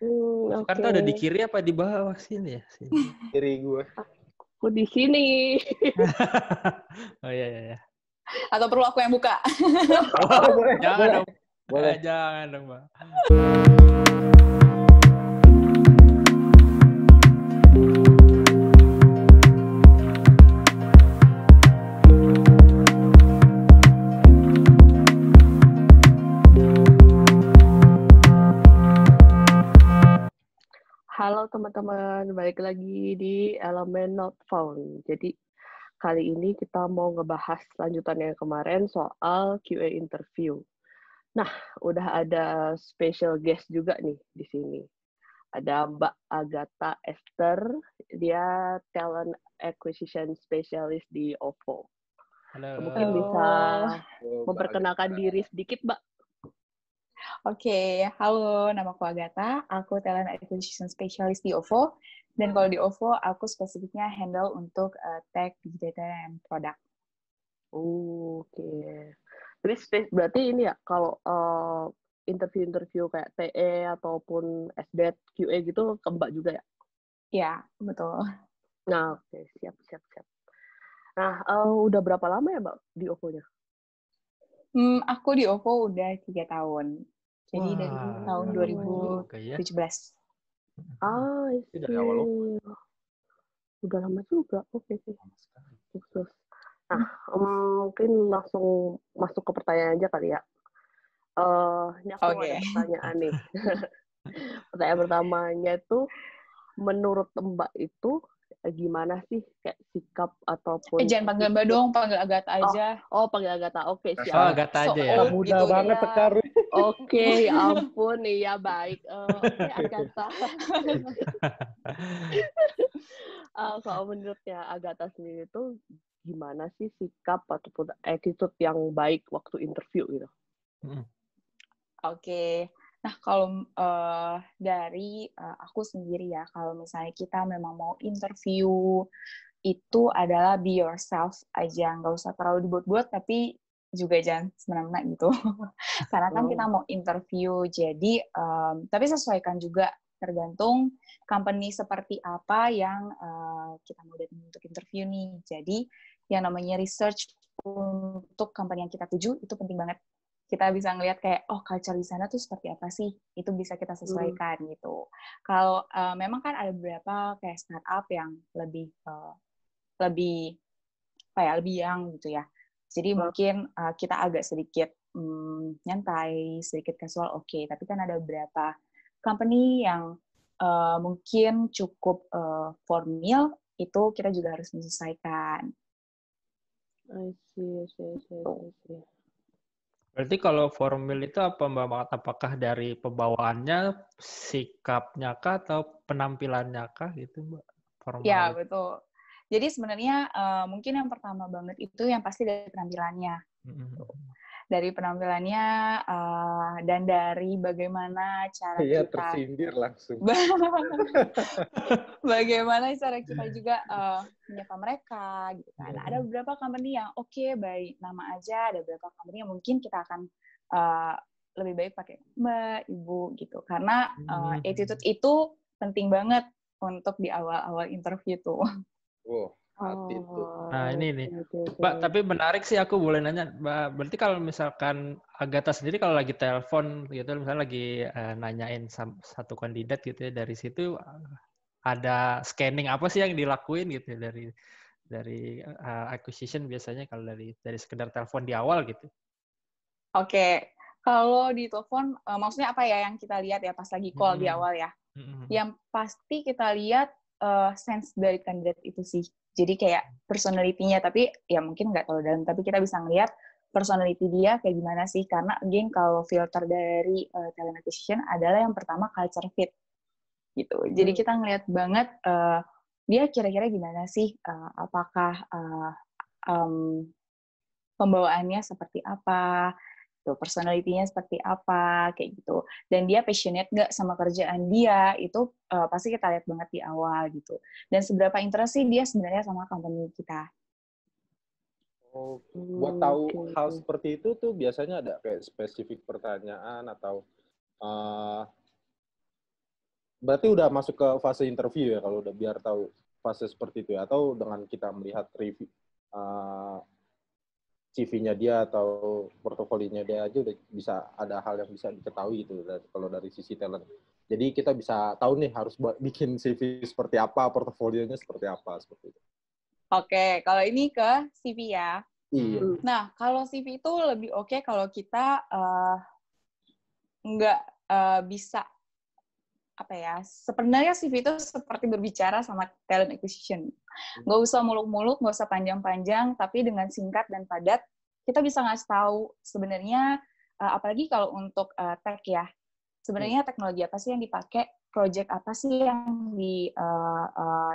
Jakarta ada di kiri apa di bawah sini ya? Sini. Kiri gue. Aku di sini. Oh iya. Atau perlu aku yang buka? Boleh. Jangan dong. Boleh. Jangan dong, Mbak. Halo teman-teman, balik lagi di Elemen Not Found. Jadi kali ini kita mau ngebahas lanjutannya yang kemarin soal QA interview. Nah, udah ada special guest juga nih di sini. Ada Mbak Agatha Esther, dia Talent Acquisition Specialist di OVO. Halo. Mungkin bisa memperkenalkan diri sedikit, Mbak. Oke, halo, nama aku Agatha, aku Talent Acquisition Specialist di OVO, dan kalau di OVO, aku spesifiknya handle untuk tech, big data, dan product. Oke. Jadi berarti ini ya, kalau interview-interview kayak TE ataupun SDET, QA gitu ke Mbak juga ya? Ya, betul. Nah, oke, siap. Nah, udah berapa lama ya Mbak di OVO-nya? Aku di OVO udah 3 tahun. Jadi dari tahun 2017. Itu dari awal Udah lama juga. Oke. Terus. Nah, mungkin langsung masuk ke pertanyaan aja kali ya. Ini aku ada pertanyaan nih. Pertanyaan pertamanya itu, menurut Mbak itu gimana sih kayak sikap ataupun... Jangan panggil Mbak dong, panggil Agatha aja. Oh, panggil Agatha. Oke, siap. Oh, Agatha aja ya. Mudah gitu, banget ya. Sekarang. Oke, ya ampun, iya baik. Oke, Agatha. Kalau menurutnya Agatha sendiri itu gimana sih sikap ataupun attitude yang baik waktu interview gitu? Oke. Nah, kalau dari aku sendiri ya, kalau misalnya kita memang mau interview, itu adalah be yourself aja. Nggak usah terlalu dibuat-buat, tapi juga jangan semena-mena gitu. Karena kan kita mau interview, jadi tapi sesuaikan juga, tergantung company seperti apa yang kita mau datang untuk interview nih. Jadi, yang namanya research untuk company yang kita tuju, itu penting banget. Kita bisa ngelihat kayak, culture di sana tuh seperti apa sih? Itu bisa kita sesuaikan gitu. Kalau memang kan ada beberapa kayak startup yang lebih young gitu ya. Jadi mungkin kita agak sedikit nyantai, sedikit casual, oke. Tapi kan ada beberapa company yang mungkin cukup formal, itu kita juga harus menyesuaikan. I see. Berarti kalau formal itu apa Mbak? Apakah dari pembawaannya, sikapnya kah, atau penampilannya kah gitu Mbak? Formal. Ya, betul. Jadi sebenarnya mungkin yang pertama banget itu yang pasti dari penampilannya. Dari penampilannya dan dari bagaimana cara kita tersindir langsung. Bagaimana cara kita juga menyapa mereka gitu kan. Ada beberapa company yang baik nama aja, ada beberapa company yang mungkin kita akan lebih baik pakai Mbak, Ibu gitu. Karena attitude itu penting banget untuk di awal-awal interview tuh. Nah ini nih, Mbak, tapi menarik sih, aku boleh nanya, Mbak, berarti kalau misalkan Agatha sendiri kalau lagi telepon gitu, misalnya lagi nanyain satu kandidat gitu ya, dari situ ada scanning apa sih yang dilakuin gitu dari acquisition biasanya kalau dari sekedar telepon di awal gitu? Oke, kalau di telepon maksudnya apa ya yang kita lihat ya pas lagi call di awal ya? Yang pasti kita lihat sense dari kandidat itu sih. Jadi kayak personality-nya, tapi ya mungkin nggak terlalu dalam, tapi kita bisa ngelihat personality dia kayak gimana sih. Karena again, kalau filter dari talent acquisition adalah yang pertama culture fit. Gitu. Jadi kita ngelihat banget dia kira-kira gimana sih, apakah pembawaannya seperti apa, tuh personality-nya seperti apa, kayak gitu. Dan dia passionate nggak sama kerjaan dia, itu pasti kita lihat banget di awal gitu. Dan seberapa interest sih dia sebenarnya sama company kita. Buat tahu hal seperti itu tuh biasanya ada kayak spesifik pertanyaan atau berarti udah masuk ke fase interview ya kalau udah biar tahu fase seperti itu ya, atau dengan kita melihat review CV-nya dia atau portofolionya dia aja udah bisa ada hal yang bisa diketahui gitu kalau dari sisi talent. Jadi kita bisa tahu nih harus bikin CV seperti apa, portofolionya seperti apa seperti itu. Oke, kalau ini ke CV ya. Iya. Nah, kalau CV itu lebih oke kalau kita nggak bisa apa ya, sebenarnya CV itu seperti berbicara sama talent acquisition. Nggak usah muluk-muluk, nggak usah panjang-panjang, tapi dengan singkat dan padat, kita bisa ngasih tahu sebenarnya, apalagi kalau untuk tech ya, sebenarnya teknologi apa sih yang dipakai, project apa sih yang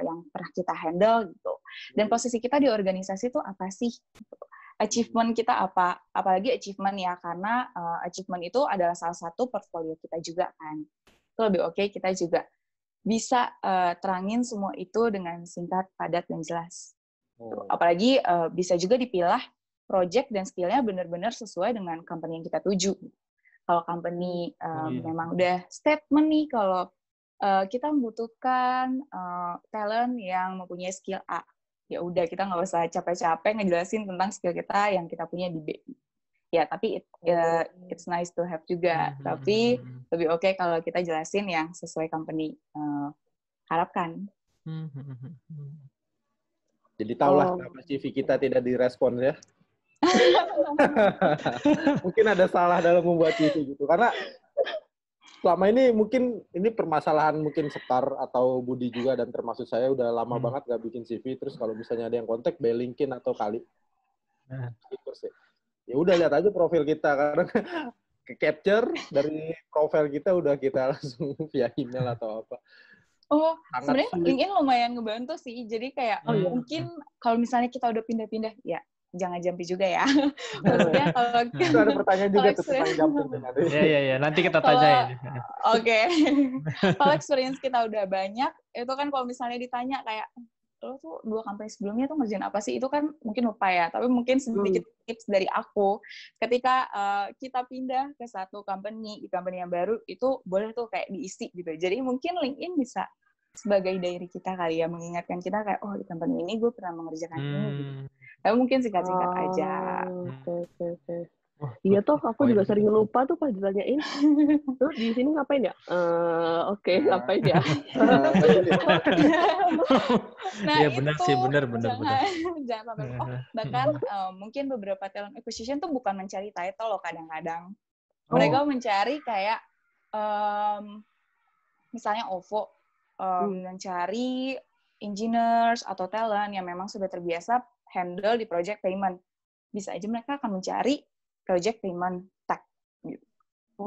yang pernah kita handle gitu, dan posisi kita di organisasi itu apa sih, achievement kita apa, apalagi achievement ya, karena achievement itu adalah salah satu portfolio kita juga kan. Itu lebih oke kita juga bisa terangin semua itu dengan singkat, padat, dan jelas. Apalagi bisa juga dipilah project dan skill-nya benar-benar sesuai dengan company yang kita tuju. Kalau company memang udah statement nih kalau kita membutuhkan talent yang mempunyai skill A, ya udah kita nggak usah capek-capek ngejelasin tentang skill kita yang kita punya di B. Ya, tapi it's nice to have juga. Tapi lebih oke kalau kita jelasin yang sesuai company harapkan. Jadi tahulah kenapa CV kita tidak direspon ya. Mungkin ada salah dalam membuat CV gitu. Karena selama ini mungkin ini permasalahan mungkin Sekar atau Budi juga dan termasuk saya udah lama banget gak bikin CV. Terus kalau misalnya ada yang kontak, by LinkedIn atau kali. Gitu sih. Ya udah lihat aja profil kita, karena ke capture dari profil kita udah kita langsung via email atau apa. Oh, sebenarnya LinkedIn lumayan ngebantu sih. Jadi kayak mungkin kalau misalnya kita udah pindah-pindah, ya jangan jumpy juga ya. Maksudnya kalau itu ada pertanyaan juga tuh tentang jumping. Iya, nanti kita tanyain. Oke. Kalau experience kita udah banyak, itu kan kalau misalnya ditanya kayak, lo tuh 2 company sebelumnya tuh ngerjain apa sih? Itu kan mungkin lupa ya, tapi mungkin sedikit tips dari aku. Ketika kita pindah ke satu company, di company yang baru, itu boleh tuh kayak diisi gitu. Jadi mungkin LinkedIn bisa sebagai diary kita kali ya, mengingatkan kita kayak, oh di company ini gue pernah mengerjakan ini gitu. Tapi mungkin singkat-singkat aja. Oke. Iya toh, aku juga sering lupa tuh pas ditanyain. Tuh di sini ngapain ya? Oke, ngapain ya? Nah, iya benar itu sih, benar. Jangan sampai bahkan mungkin beberapa talent acquisition tuh bukan mencari title loh kadang-kadang. Mereka mencari kayak misalnya OVO mencari engineers atau talent yang memang sudah terbiasa handle di project payment. Bisa aja mereka akan mencari project payment tech gitu.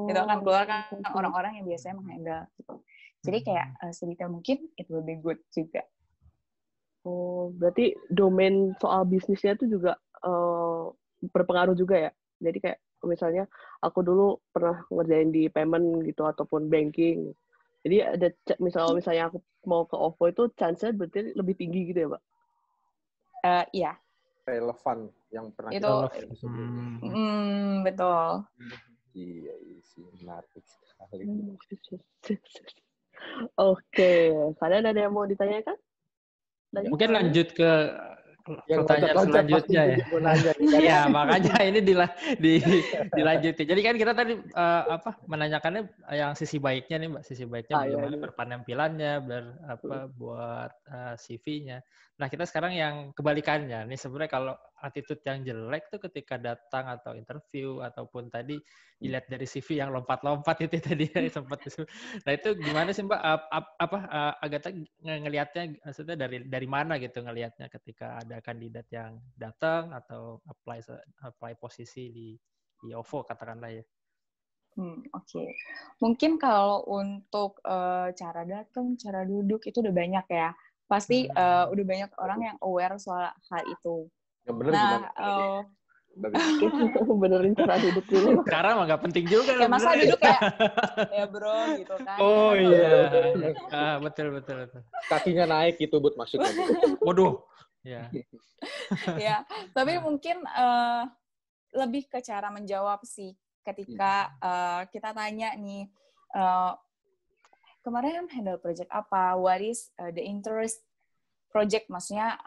Itu akan keluar kan orang-orang yang biasanya menghandle gitu. Jadi kayak sedetail mungkin it will be good juga. Oh, berarti domain soal bisnisnya itu juga berpengaruh juga ya. Jadi kayak misalnya aku dulu pernah ngerjain di payment gitu ataupun banking. Jadi ada misalnya aku mau ke OVO itu chance-nya berarti lebih tinggi gitu ya, Mbak? Iya. Relevan yang pernah itu kita betul. Iya sih, menarik sekali. Oke, kalian ada yang mau ditanyakan? Mungkin lanjut ke pertanyaan selanjutnya ya. Iya, makanya ini dilanjutin. Jadi kan kita tadi menanyakannya yang sisi baiknya nih, Mbak, sisi baiknya bagaimana berpenampilannya, buat CV-nya. Nah, kita sekarang yang kebalikannya. Nih sebenarnya kalau attitude yang jelek tuh ketika datang atau interview ataupun tadi dilihat dari CV yang lompat-lompat itu tadi sempat. Nah, itu gimana sih, Mbak? Agatha ngelihatnya maksudnya dari mana gitu ngelihatnya ketika ada kandidat yang datang atau apply posisi di OVO katakanlah ya. Oke. Mungkin kalau untuk cara datang, cara duduk itu udah banyak ya. Pasti udah banyak orang yang aware soal hal itu. Yang bener gimana? Benerin cara duduk dulu. Sekarang mah nggak penting juga. Ya masa duduk kayak ya bro gitu kan. Oh iya. Betul. Kakinya naik gitu Bud maksudnya. Waduh. Ya. Ya, tapi mungkin lebih ke cara menjawab sih ketika kita tanya nih kemarin handle project apa, what is the interest project, maksudnya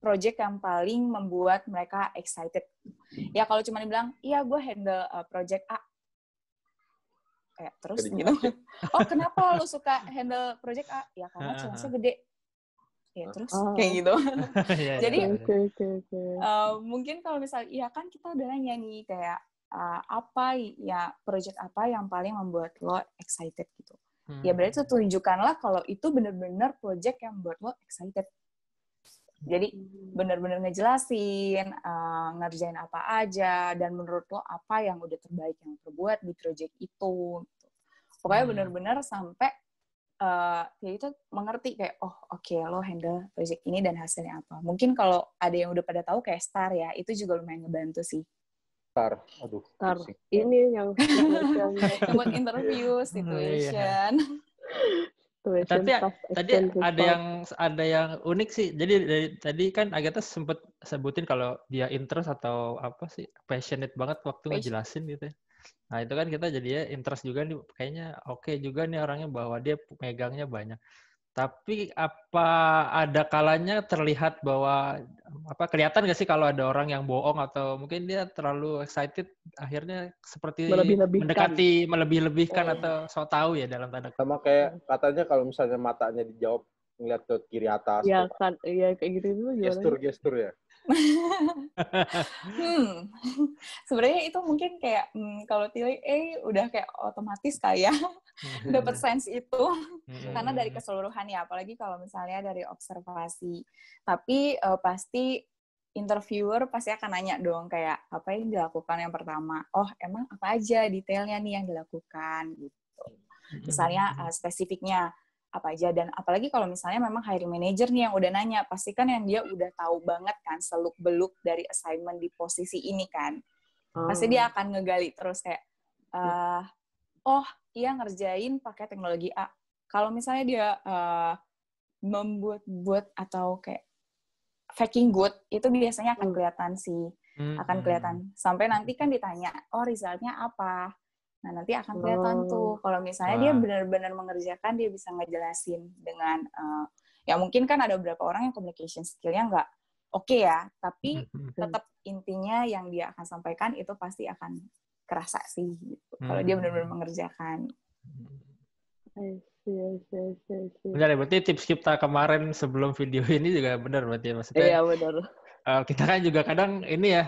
project yang paling membuat mereka excited. Ya kalau cuma dibilang, iya gue handle project A, kayak terus gitu. Oh kenapa lo suka handle project A? Ya karena celasnya gede. Ya terus kayak gitu. Jadi mungkin kalau misalnya, iya kan kita udah nanya nih kayak apa ya project apa yang paling membuat lo excited gitu. Ya berarti tunjukkanlah kalau itu benar-benar project yang membuat lo excited. Jadi benar-benar ngejelasin ngerjain apa aja dan menurut lo apa yang udah terbaik yang terbuat di project itu. Gitu. Pokoknya benar-benar sampai ya itu mengerti kayak oke, lo handle project ini dan hasilnya apa. Mungkin kalau ada yang udah pada tahu kayak STAR ya, itu juga lumayan ngebantu sih. STAR, STAR. Ini yang buat interview, situation. Tadi ada yang unik sih. Jadi dari tadi kan Agatha sempat sebutin kalau dia interest atau apa sih, passionate banget waktu ngejelasin gitu ya. Nah itu kan kita jadinya interest juga nih, kayaknya oke juga nih orangnya bahwa dia megangnya banyak. Tapi apa ada kalanya terlihat bahwa kelihatan nggak sih kalau ada orang yang bohong atau mungkin dia terlalu excited akhirnya seperti mendekati melebih-lebihkan atau sok tahu ya dalam tanda kutip. Sama kayak katanya kalau misalnya matanya dijawab ngeliat ke kiri atas. Iya kan, iya kayak gitu itu gestur ya. Sebenarnya itu mungkin kayak kalau Tilly udah kayak otomatis kayak dapat sense itu karena dari keseluruhan ya, apalagi kalau misalnya dari observasi. Tapi pasti interviewer pasti akan nanya dong kayak apa yang dilakukan yang pertama. Oh emang apa aja detailnya nih yang dilakukan gitu. Misalnya spesifiknya apa aja, dan apalagi kalau misalnya memang hiring manager nih yang udah nanya, pasti kan yang dia udah tahu banget kan seluk-beluk dari assignment di posisi ini kan. Pasti dia akan ngegali terus kayak iya ngerjain pakai teknologi A. Kalau misalnya dia membuat atau kayak faking good, itu biasanya akan kelihatan sih. Akan kelihatan. Sampai nanti kan ditanya, resultnya apa? Nah, nanti akan kelihatan tuh. Kalau misalnya dia benar-benar mengerjakan, dia bisa ngejelasin dengan, ya mungkin kan ada beberapa orang yang communication skill-nya nggak oke ya, tapi tetap intinya yang dia akan sampaikan itu pasti akan kerasa sih. Gitu. Kalau dia benar-benar mengerjakan. Benar ya, berarti tips kita kemarin sebelum video ini juga benar berarti ya, maksudnya. Iya, benar. Kita kan juga kadang ini ya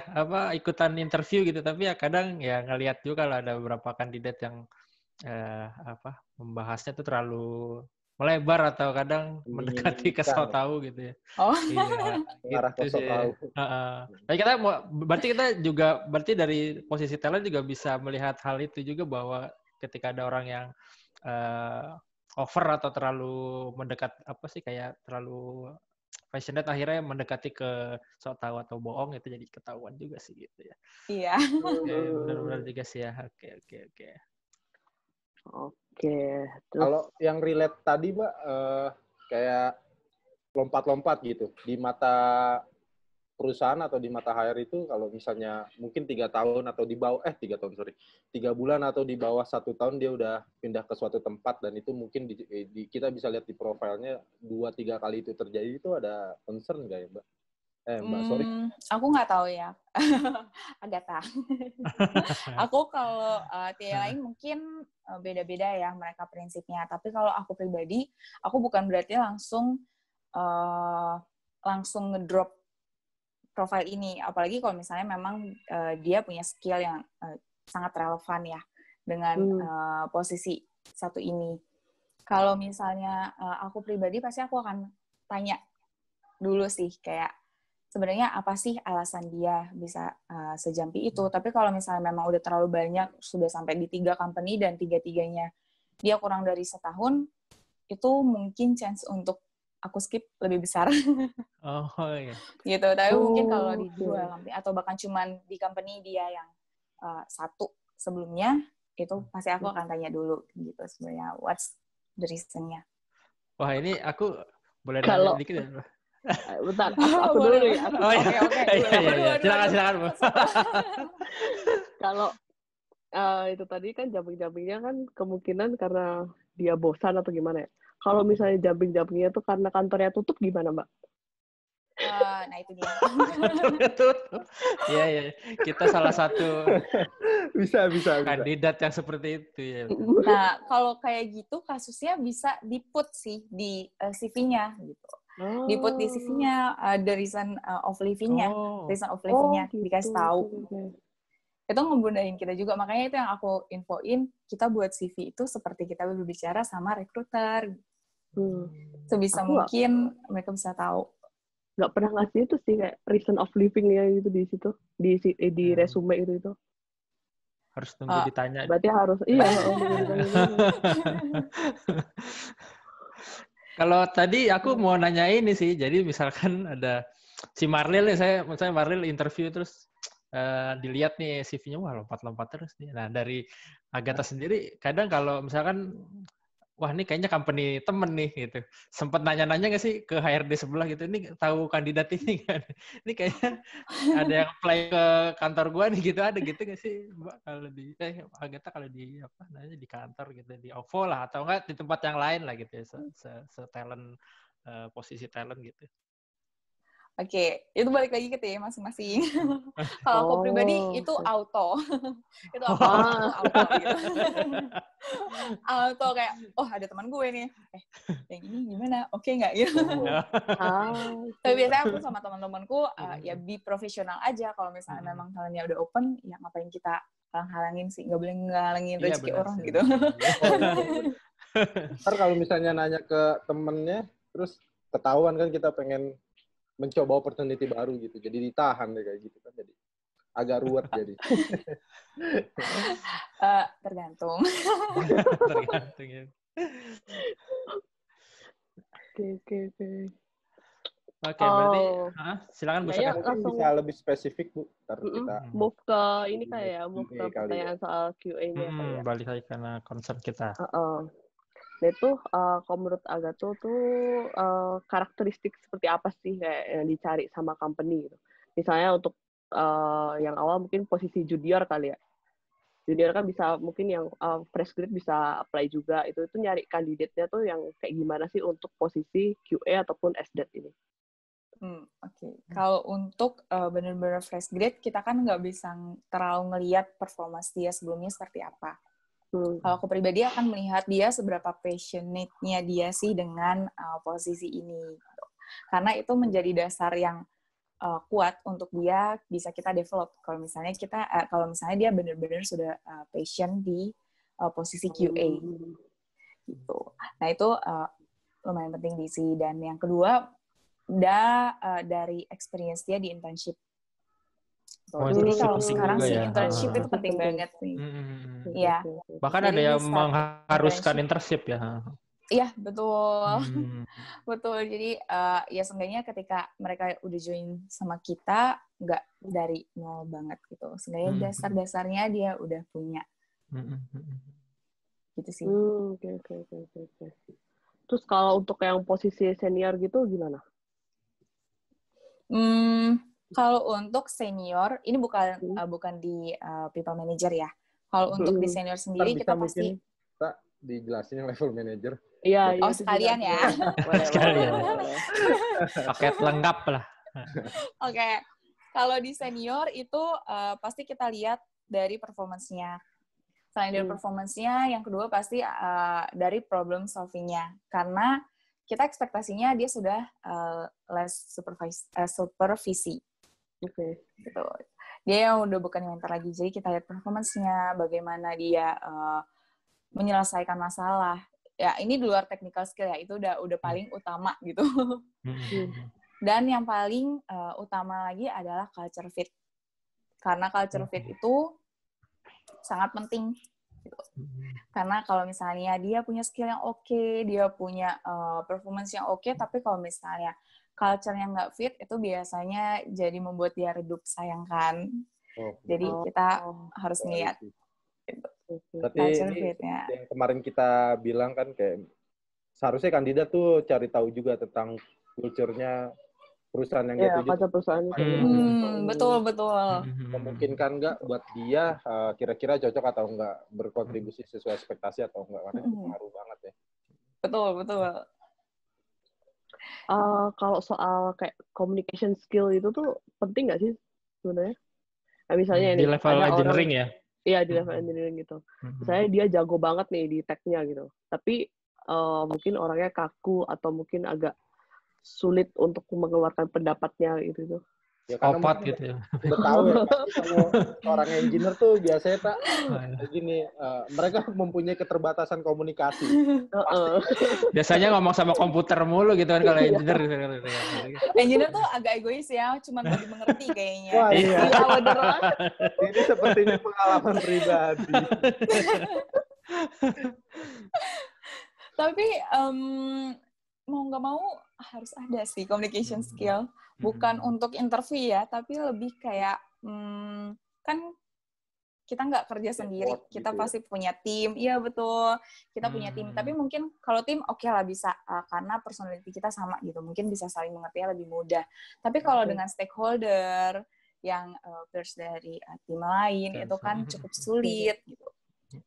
ikutan interview gitu, tapi ya kadang ya ngelihat juga kalau ada beberapa kandidat yang membahasnya tuh terlalu melebar atau kadang mendekati ke so tahu gitu ya. Iya, arah ke so tahu. Nah, berarti kita juga dari posisi talent juga bisa melihat hal itu juga, bahwa ketika ada orang yang over atau terlalu mendekat kayak terlalu passionate, akhirnya mendekati ke sok tahu atau bohong, itu jadi ketahuan juga sih gitu ya. Iya. Benar-benar juga sih ya. Oke. Kalau yang relate tadi Mbak, kayak lompat-lompat gitu di mata perusahaan atau di mata HR itu, kalau misalnya mungkin 3 tahun atau di bawah 3 bulan atau di bawah 1 tahun dia udah pindah ke suatu tempat, dan itu mungkin kita bisa lihat di profilnya 2-3 kali itu terjadi, itu ada concern nggak ya Mbak? Mbak, sorry. Aku nggak tahu ya. Agatha. Aku kalau TA lain mungkin beda-beda ya mereka prinsipnya. Tapi kalau aku pribadi, aku bukan berarti langsung ngedrop profile ini. Apalagi kalau misalnya memang dia punya skill yang sangat relevan ya dengan posisi satu ini. Kalau misalnya aku pribadi, pasti aku akan tanya dulu sih kayak sebenarnya apa sih alasan dia bisa sejampi itu. Tapi kalau misalnya memang udah terlalu banyak, sudah sampai di 3 company dan 3-3-nya dia kurang dari setahun, itu mungkin chance untuk aku skip lebih besar. Iya. Gitu. Tapi mungkin kalau di 2 company atau bahkan cuman di company dia yang 1 sebelumnya, itu pasti aku akan tanya dulu gitu sebenarnya what's the reason-nya. Wah, ini aku boleh nanya dikit ya? Bentar, aku dulu ya. Oke. Silakan. Kalau itu tadi kan jumping-jumpingnya kan kemungkinan karena dia bosan atau gimana ya? Kalau misalnya jumping-jumpingnya tuh karena kantornya tutup gimana, Mbak? Nah itu dia. Iya. Kita salah satu bisa. kandidat yang seperti itu ya. Nah, kalau kayak gitu kasusnya bisa di-put sih di CV-nya gitu. Di-put di CV-nya the reason of leaving-nya. Reason of leaving-nya gitu. dikasih tahu. Itu ngemudahin kita juga. Makanya itu yang aku infoin, kita buat CV itu seperti kita berbicara sama rekruter. Sebisa mungkin mereka bisa tahu. Nggak pernah ngasih itu sih kayak reason of living-nya gitu di situ, di resume itu. Harus tunggu ditanya. Berarti harus Kalau tadi aku mau nanya ini sih, jadi misalkan ada si Marlil nih, misalnya Marlil interview terus dilihat nih CV-nya, wah lompat-lompat terus nih. Nah dari Agatha sendiri, kadang kalau misalkan wah ini kayaknya company temen nih gitu. Sempet nanya-nanya nggak sih ke HRD sebelah gitu, ini tahu kandidat ini kan? Ini kayaknya ada yang apply ke kantor gua nih gitu, ada gitu nggak sih Mbak kalau di Agatha kalau di apa namanya di kantor gitu, di OVO lah atau enggak di tempat yang lain lah gitu ya, talent posisi talent gitu. Oke, itu balik lagi ke tim masing-masing. Kalau aku pribadi itu auto. Itu auto gitu. Auto kayak, oh ada teman gue nih. Yang ini gimana? Oke nggak gitu. Tapi biasanya aku sama teman-temanku ya be profesional aja. Kalau misalnya memang talentnya udah open, ya ngapain kita halang-halangin sih? Nggak boleh ngalangin rezeki orang gitu. Ntar kalau misalnya nanya ke temennya, terus ketahuan kan kita pengen mencoba opportunity baru gitu, jadi ditahan deh kayak gitu kan, jadi agak ruwet jadi. Tergantung. Tergantung ya. Oke, berarti silakan Bu Saka. Langsung bisa lebih spesifik Bu, ntar kita move ke ini move ke pertanyaan soal QA-nya kayak. Balik lagi karena concern kita. Nah itu kalau menurut Agatha tuh karakteristik seperti apa sih kayak yang dicari sama company gitu. Misalnya untuk yang awal mungkin posisi junior kali ya. Junior kan bisa mungkin yang fresh grade bisa apply juga. Itu nyari kandidatnya tuh yang kayak gimana sih untuk posisi QA ataupun SDET ini. Oke. Kalau untuk benar-benar fresh grade, kita kan nggak bisa terlalu ngelihat performance dia sebelumnya seperti apa. Kalau aku pribadi akan melihat dia seberapa passionate-nya dia sih dengan posisi ini. Karena itu menjadi dasar yang kuat untuk dia bisa kita develop. Kalau misalnya dia benar-benar sudah passion di posisi QA. Gitu. Nah, itu lumayan penting di sini. Dan yang kedua, dari experience dia di internship. Jadi kalau sekarang sih internship itu penting banget sih. Iya. Bahkan ada yang mengharuskan internship ya. Iya, betul. Betul. Jadi ya seenggaknya ketika mereka udah join sama kita, nggak dari nol banget gitu. Seenggaknya dasar-dasarnya dia udah punya. Gitu sih. Oke. Terus kalau untuk yang posisi senior gitu gimana? Kalau untuk senior, ini bukan di people manager ya. Kalau untuk di senior sendiri kita pasti dijelasin level manager. Iya. Sekalian ya. Sekalian. Paket lengkap lah. Oke. Kalau di senior itu pasti kita lihat dari performance-nya. Selain dari performance-nya, yang kedua pasti dari problem solving-nya. Karena kita ekspektasinya dia sudah less supervisi. Oke. Gitu. Dia yang udah bukan mentor lagi. Jadi kita lihat performance-nya, bagaimana dia menyelesaikan masalah. Ya, ini di luar technical skill ya. Itu udah paling utama gitu. Dan yang paling utama lagi adalah culture fit. Karena culture fit itu sangat penting. Gitu. Karena kalau misalnya dia punya skill yang oke, dia punya performance yang oke, tapi kalau misalnya culture yang nggak fit, itu biasanya jadi membuat dia redup, sayangkan. Jadi kita harus lihat. Gitu. Berarti ini yang kemarin kita bilang kan kayak seharusnya kandidat tuh cari tahu juga tentang culture-nya perusahaan yang dia tuju. Kaca perusahaan itu. Betul. Memungkinkan nggak buat dia kira-kira cocok atau nggak, berkontribusi sesuai ekspektasi atau nggak, karena itu pengaruh banget ya. Betul. Kalau soal kayak communication skill itu tuh penting nggak sih sebenarnya? Nah, misalnya di level engineering ya? Iya, di level engineering gitu. Misalnya dia jago banget nih di tech-nya gitu. Tapi mungkin orangnya kaku atau mungkin agak sulit untuk mengeluarkan pendapatnya gitu. Ya karena Opat gitu ya. Udah tahu ya, kalau orang engineer tuh biasanya gini, mereka mempunyai keterbatasan komunikasi. Biasanya ngomong sama komputer mulu gitu kan kalau engineer. Engineer tuh agak egois ya, cuma mau dimengerti kayaknya. Wah, iya. Bener banget. Ini sepertinya pengalaman pribadi. Tapi mau nggak mau harus ada sih communication skill. Bukan untuk interview ya, tapi lebih kayak kan kita nggak kerja sendiri, kita gitu pasti punya tim. Iya betul, kita punya tim. Tapi mungkin kalau tim oke lah bisa, karena personality kita sama gitu. Mungkin bisa saling mengertinya lebih mudah. Tapi kalau dengan stakeholder yang peers dari tim lain itu kan cukup sulit gitu.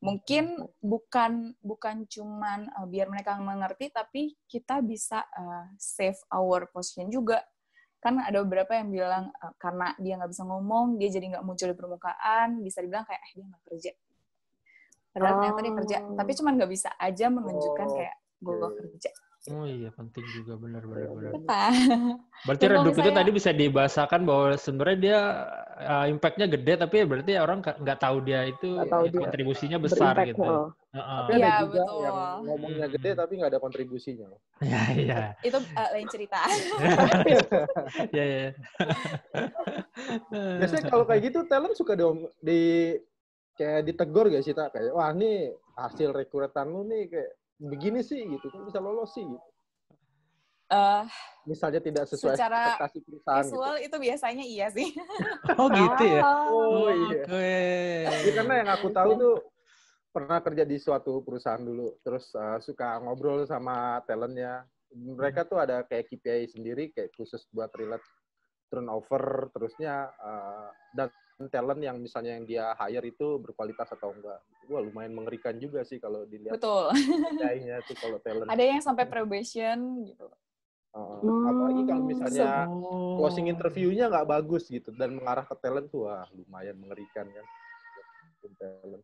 Mungkin bukan cuman biar mereka mengerti, tapi kita bisa save our position juga. Kan ada beberapa yang bilang karena dia nggak bisa ngomong, dia jadi nggak muncul di permukaan, bisa dibilang kayak dia nggak kerja. Padahal ternyata dia kerja, tapi cuman nggak bisa aja menunjukkan kayak gue kerja. Oh iya, penting juga, benar. Berarti redup itu tadi bisa dibahasakan bahwa sebenarnya dia impact-nya gede, tapi berarti orang nggak tahu dia itu kontribusinya besar gitu. Tapi ada juga yang ngomongnya gede tapi nggak ada kontribusinya. Iya. Itu lain cerita. Iya. Biasanya kalau kayak gitu talent suka kayak ditegur gak sih, Tak? Kayak, wah nih hasil rekrutan lu nih kayak begini sih gitu, kan bisa lolos sih gitu. Misalnya tidak sesuai ekspektasi perusahaan visual gitu. Itu biasanya iya sih. Oh gitu ya? Oh iya. Jadi karena yang aku tahu tuh pernah kerja di suatu perusahaan dulu, terus suka ngobrol sama talentnya. Mereka tuh ada kayak KPI sendiri, kayak khusus buat relate turnover, terusnya dan talent yang misalnya yang dia hire itu berkualitas atau enggak. Wah, lumayan mengerikan juga sih kalau dilihat. Betul. Kayaknya tuh kalau talent. Ada yang sampai probation gitu. Apalagi kalau misalnya closing interview-nya nggak bagus gitu dan mengarah ke talent tuh, wah lumayan mengerikan kan. Talent.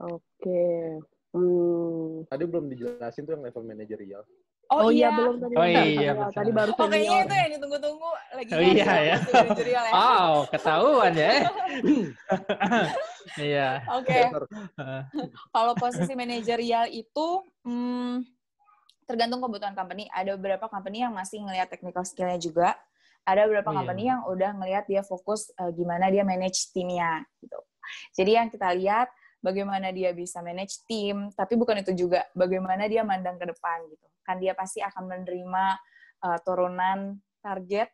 Oke. Tadi belum dijelasin tuh yang level manajerial. Oh iya, belum tadi. Tadi baru senior. Kayaknya itu yang ditunggu-tunggu lagi. Iya ya. Oh, ketahuan ya. Iya. Oke. Kalau posisi manajerial itu tergantung kebutuhan company. Ada beberapa company yang masih ngelihat technical skill-nya juga. Ada beberapa company yang udah ngelihat dia fokus gimana dia manage timnya gitu. Jadi yang kita lihat bagaimana dia bisa manage tim, tapi bukan itu juga bagaimana dia mandang ke depan gitu. Kan dia pasti akan menerima turunan target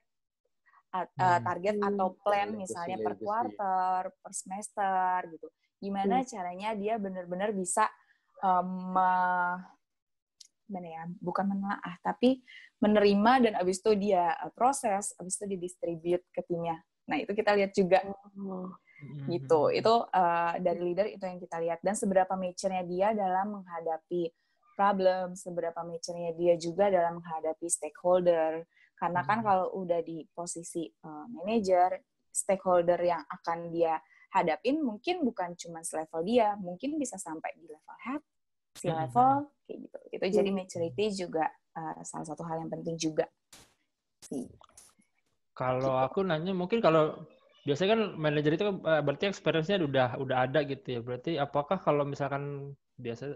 atau plan misalnya per quarter, per semester gitu. Gimana caranya dia benar-benar bisa bukan menelaah, tapi menerima dan abis itu dia proses, abis itu didistribute ke timnya. Nah itu kita lihat juga. Gitu, itu dari leader itu yang kita lihat, dan seberapa mature-nya dia dalam menghadapi problem, seberapa mature-nya dia juga dalam menghadapi stakeholder, karena kan kalau udah di posisi manager, stakeholder yang akan dia hadapin mungkin bukan cuma selevel dia, mungkin bisa sampai di level head, C-level, kayak gitu. Itu jadi maturity juga salah satu hal yang penting juga. Kalau aku nanya, mungkin kalau biasanya kan manajer itu berarti experience-nya udah ada gitu ya. Berarti apakah kalau misalkan biasa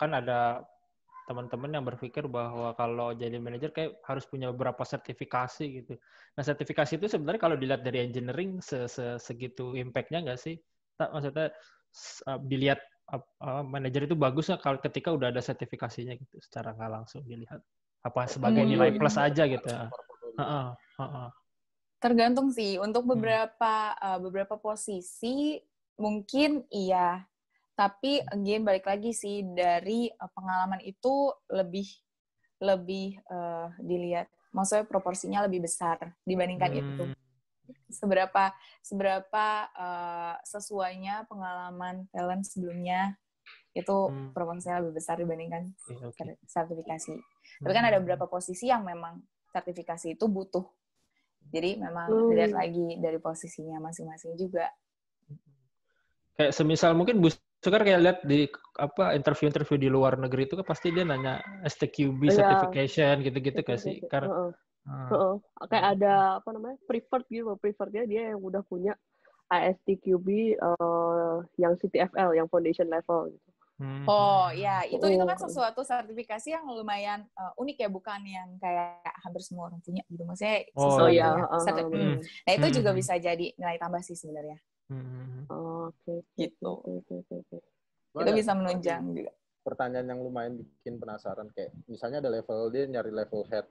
kan ada teman-teman yang berpikir bahwa kalau jadi manajer kayak harus punya beberapa sertifikasi gitu. Nah, sertifikasi itu sebenarnya kalau dilihat dari engineering segitu impact-nya nggak sih? Maksudnya dilihat manajer itu bagus nggak kalau ketika udah ada sertifikasinya gitu, secara nggak langsung dilihat. Apa sebagai nilai plus aja gitu. Tergantung sih, untuk beberapa posisi mungkin iya, tapi again balik lagi sih dari pengalaman itu lebih lebih dilihat, maksudnya proporsinya lebih besar dibandingkan itu. Seberapa sesuainya pengalaman talent sebelumnya itu proporsinya lebih besar dibandingkan sertifikasi. Tapi kan ada beberapa posisi yang memang sertifikasi itu butuh. Jadi memang dilihat lagi dari posisinya masing-masing juga. Kayak semisal mungkin Bu Sukar kayak lihat di interview-interview di luar negeri itu kan pasti dia nanya STQB certification gitu-gitu kan sih. Karena kayak ada preferrednya dia yang udah punya ISTQB yang CTFL yang foundation level gitu. Oh ya, itu kan sesuatu sertifikasi yang lumayan unik ya, bukan yang kayak hampir semua orang punya gitu. Maksudnya nah itu juga bisa jadi nilai tambah sih sebenarnya. Oke. Gitu. Itu bisa menunjang juga. Pertanyaan yang lumayan bikin penasaran, kayak misalnya ada level, dia nyari level head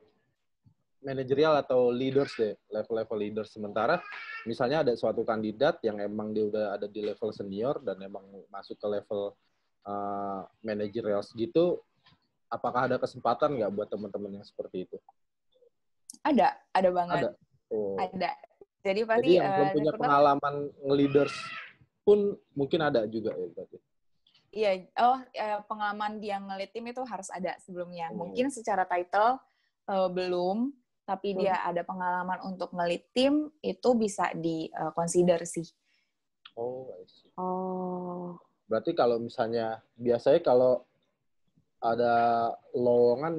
manajerial atau leaders deh, level leaders. Sementara misalnya ada suatu kandidat yang emang dia udah ada di level senior dan emang masuk ke level manajerial gitu, apakah ada kesempatan nggak buat teman-teman yang seperti itu? Ada banget. Ada. Jadi pasti yang belum punya pengalaman nge-leaders pun mungkin ada juga ya berarti. Iya, pengalaman dia nge-lead tim itu harus ada sebelumnya. Mungkin secara title belum, tapi dia ada pengalaman untuk nge-lead tim, itu bisa di-consider sih. I see. Berarti kalau misalnya, biasanya kalau ada lowongan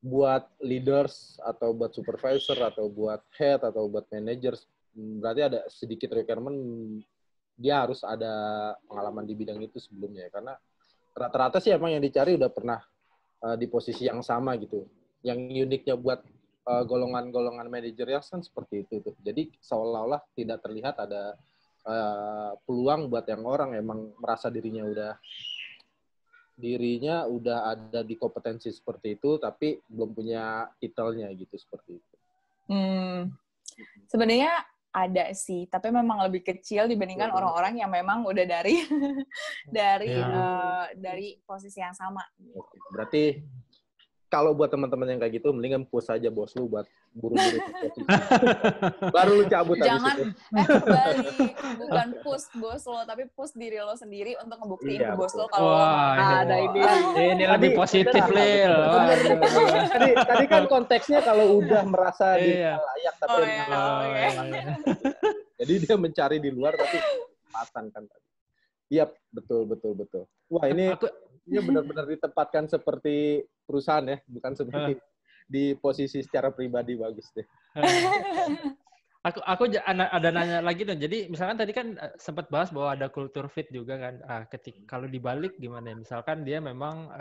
buat leaders atau buat supervisor atau buat head atau buat managers, berarti ada sedikit requirement dia harus ada pengalaman di bidang itu sebelumnya, karena rata-rata sih emang yang dicari udah pernah di posisi yang sama gitu. Yang uniknya buat golongan-golongan manajerial kan seperti itu tuh. Jadi seolah-olah tidak terlihat ada peluang buat yang orang emang merasa dirinya udah ada di kompetensi seperti itu, tapi belum punya titelnya gitu, seperti itu. Sebenarnya ada sih, tapi memang lebih kecil dibandingkan orang-orang yang memang udah dari posisi yang sama. Berarti kalau buat teman-teman yang kayak gitu, mendingan push aja bos lu buat buru-buru posisi. Baru lu cabut. Jangan balik, bukan push bos lo, tapi push diri lo sendiri untuk ngebuktiin ke bos lo kalau ada ini lebih positif, Lil. Tadi kan konteksnya kalau udah merasa dirinya layak tapi jadi dia mencari di luar tapi kesempatan kan tadi. Iya, betul. Wah, ini benar-benar ditempatkan seperti perusahaan ya, bukan seperti di posisi secara pribadi. Bagus deh. Aku ada nanya lagi dong. Jadi misalkan tadi kan sempat bahas bahwa ada culture fit juga kan. Kalau dibalik gimana? Misalkan dia memang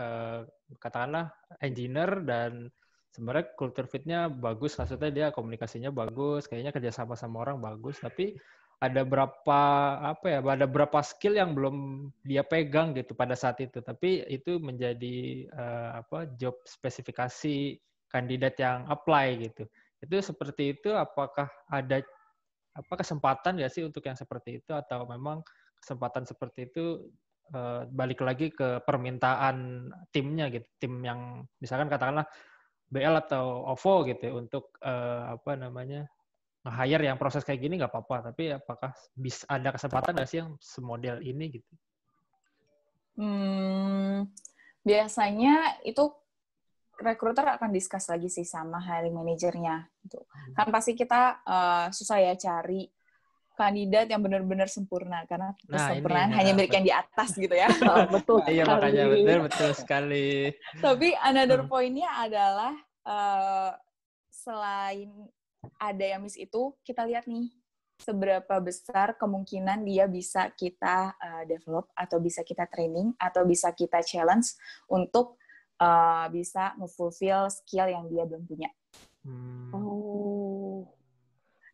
katakanlah engineer dan sebenarnya culture fit-nya bagus, maksudnya dia komunikasinya bagus, kayaknya kerjasama sama orang bagus, tapi ada berapa skill yang belum dia pegang gitu pada saat itu, tapi itu menjadi job spesifikasi kandidat yang apply gitu. Itu seperti itu, apakah ada kesempatan nggak sih untuk yang seperti itu, atau memang kesempatan seperti itu balik lagi ke permintaan timnya gitu, tim yang misalkan katakanlah BL atau OVO gitu untuk nge-hire yang proses kayak gini nggak apa-apa, tapi apakah bisa ada kesempatan nggak sih yang semodel ini gitu? Biasanya itu recruiter akan discuss lagi sih sama hiring manajernya gitu. Kan pasti kita susah ya cari kandidat yang benar-benar sempurna, karena kesempurnaan hanya milik yang di atas gitu ya. Betul. Iya, makanya betul sekali. Tapi another point-nya adalah selain ada yang miss itu, kita lihat nih seberapa besar kemungkinan dia bisa kita develop atau bisa kita training atau bisa kita challenge untuk bisa nge-fulfill skill yang dia belum punya.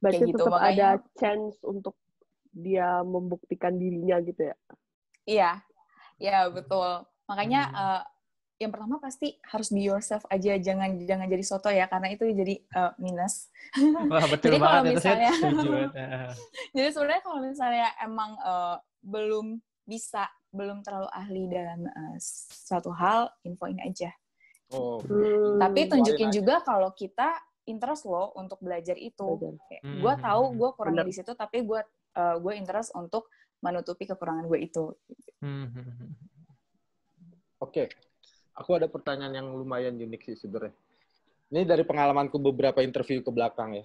Berarti gitu, tetap makanya, ada chance untuk dia membuktikan dirinya gitu ya? Iya betul. Makanya yang pertama pasti harus be yourself aja, jangan jadi soto ya, karena itu jadi minus. Wah, betul jadi banget kalau misalnya, jadi sebenarnya kalau misalnya emang belum terlalu ahli dalam suatu hal, infoin aja. Oh. Tapi tunjukin juga kalau kita interest lo untuk belajar itu. Gue tahu gue kurangnya di situ, tapi gue interest untuk menutupi kekurangan gue itu. Oke. Aku ada pertanyaan yang lumayan unik sih sebenarnya. Ini dari pengalamanku beberapa interview ke belakang ya.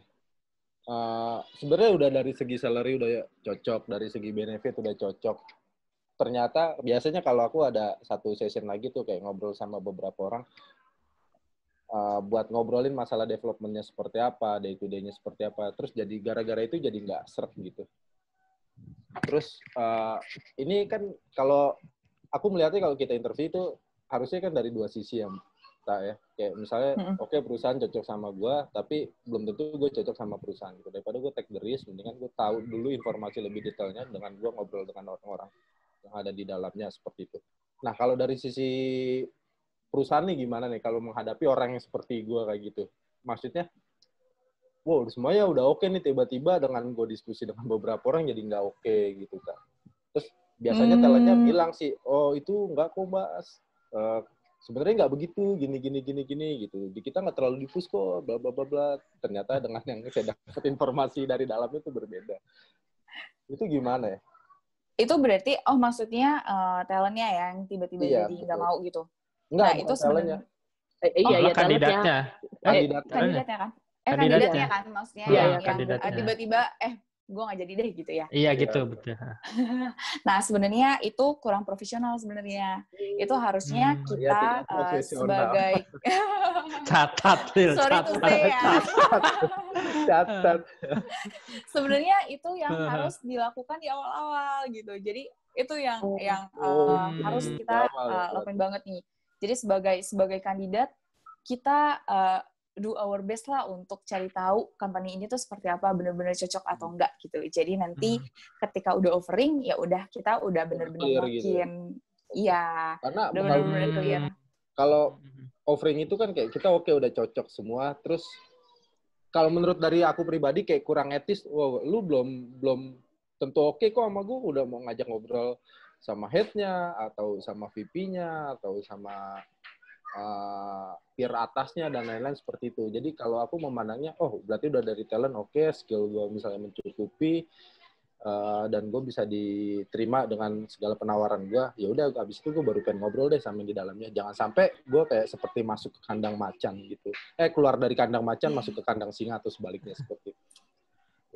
Sebenarnya udah dari segi salary udah cocok, dari segi benefit udah cocok. Ternyata biasanya kalau aku ada satu session lagi tuh kayak ngobrol sama beberapa orang, buat ngobrolin masalah development-nya seperti apa, day to day-nya seperti apa. Terus jadi gara-gara itu jadi nggak seret gitu. Terus ini kan kalau aku melihatnya kalau kita interview itu harusnya kan dari dua sisi ya, ya. Kayak misalnya, oke, perusahaan cocok sama gue, tapi belum tentu gue cocok sama perusahaan. Gitu. Daripada gue take the risk, mendingan gue tahu dulu informasi lebih detailnya dengan gue ngobrol dengan orang-orang yang ada di dalamnya seperti itu. Nah, kalau dari sisi perusahaan nih gimana nih kalau menghadapi orang yang seperti gue kayak gitu? Maksudnya, wow, semuanya udah oke nih, tiba-tiba dengan gue diskusi dengan beberapa orang jadi nggak oke gitu kan. Terus biasanya talentnya bilang sih, oh itu nggak kok Mas. Sebenarnya nggak begitu, gini gitu. Di kita nggak terlalu difus kok, bla bla bla bla. Ternyata dengan yang saya dapat informasi dari dalam itu berbeda. Itu gimana ya? Itu berarti, maksudnya talentnya yang tiba-tiba jadi nggak mau gitu? Enggak, nah itu sebenarnya. Iya, kandidatnya. Kandidatnya kan? Kandidatnya kan, maksudnya yang tiba-tiba, gue nggak jadi deh gitu ya. Iya gitu, betul. Nah sebenarnya itu kurang profesional sebenarnya. Itu harusnya kita sebagai catat, sorry to say ya. Catat. Sebenarnya itu yang harus dilakukan di awal-awal gitu. Jadi itu yang harus kita lakuin banget nih. Jadi sebagai kandidat kita do our best lah untuk cari tahu company ini tuh seperti apa, benar-benar cocok atau enggak gitu. Jadi nanti ketika udah offering ya udah kita udah benar-benar yakin. Iya. Karena udah benar-benar clear. Kalau offering itu kan kayak kita oke udah cocok semua, terus kalau menurut dari aku pribadi kayak kurang etis. Wow, lu belum tentu oke kok sama gue, udah mau ngajak ngobrol sama head-nya atau sama VP-nya atau sama peer atasnya dan lain-lain seperti itu. Jadi kalau aku memandangnya, berarti udah dari talent oke, skill gue misalnya mencukupi, dan gue bisa diterima dengan segala penawaran gue, ya udah abis itu gue baru pengen ngobrol deh sama di dalamnya. Jangan sampai gue kayak seperti masuk ke kandang macan gitu. Keluar dari kandang macan masuk ke kandang singa atau sebaliknya seperti itu.